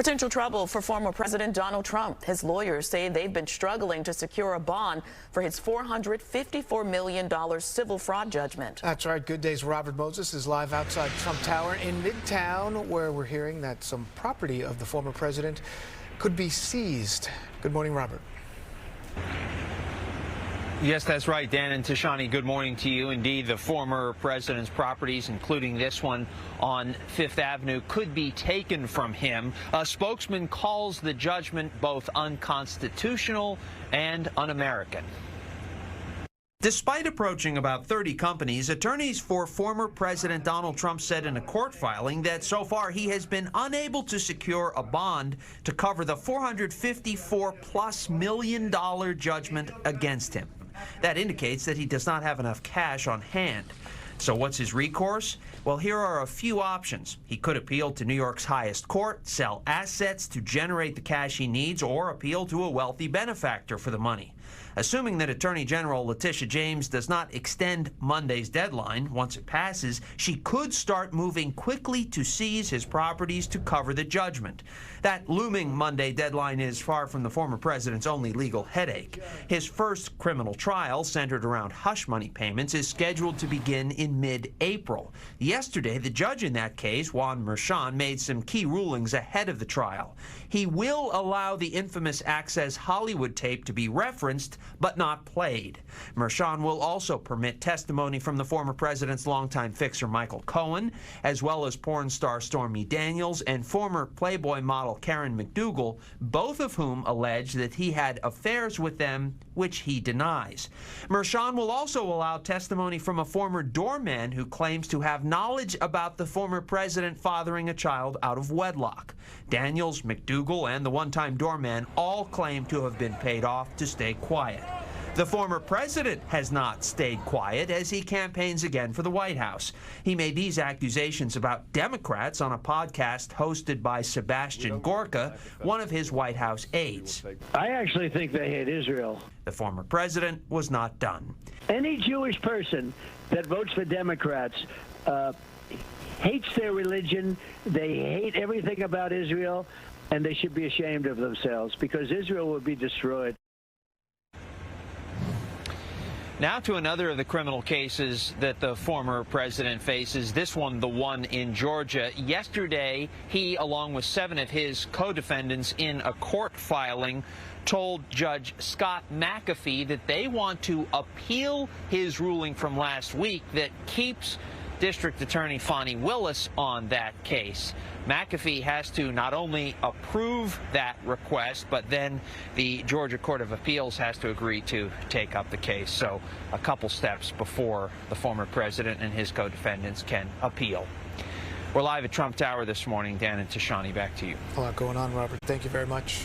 Potential trouble for former President Donald Trump. His lawyers say they've been struggling to secure a bond for his $454 million civil fraud judgment. That's right. Good Day's Robert Moses is live outside Trump Tower in Midtown, where we're hearing that some property of the former president could be seized. Good morning, Robert. Yes, that's right, Dan and Tashani. Good morning to you. Indeed, the former president's properties, including this one on Fifth Avenue, could be taken from him. A spokesman calls the judgment both unconstitutional and un-American. Despite approaching about 30 companies, attorneys for former President Donald Trump said in a court filing that so far he has been unable to secure a bond to cover the $454+ million judgment against him. That indicates that he does not have enough cash on hand. So what's his recourse? Well, here are a few options. He could appeal to New York's highest court, sell assets to generate the cash he needs, or appeal to a wealthy benefactor for the money. Assuming that Attorney General Letitia James does not extend Monday's deadline, once it passes, she could start moving quickly to seize his properties to cover the judgment. That looming Monday deadline is far from the former president's only legal headache. His first criminal trial, centered around hush money payments, is scheduled to begin in mid-April. Yesterday, the judge in that case, Juan Merchan, made some key rulings ahead of the trial. He will allow the infamous Access Hollywood tape to be referenced, but not played. Merchan will also permit testimony from the former president's longtime fixer Michael Cohen, as well as porn star Stormy Daniels and former Playboy model Karen McDougal, both of whom allege that he had affairs with them, which he denies. Merchan will also allow testimony from a former doorman who claims to have knowledge about the former president fathering a child out of wedlock. Daniels, McDougal, and the one-time doorman all claim to have been paid off to stay quiet. The former president has not stayed quiet as he campaigns again for the White House. He made these accusations about Democrats on a podcast hosted by Sebastian Gorka, one of his White House aides. I actually think they hate Israel. The former president was not done. Any Jewish person that votes for Democrats hates their religion, they hate everything about Israel, and they should be ashamed of themselves because Israel will be destroyed. Now to another of the criminal cases that the former president faces, this one, the one in Georgia. Yesterday, he, along with 7 of his co-defendants in a court filing, told Judge Scott McAfee that they want to appeal his ruling from last week that keeps District Attorney Fani Willis on that case. McAfee has to not only approve that request, but then the Georgia Court of Appeals has to agree to take up the case. So a couple steps before the former president and his co-defendants can appeal. We're live at Trump Tower this morning. Dan and Tashani, back to you. A lot going on, Robert. Thank you very much.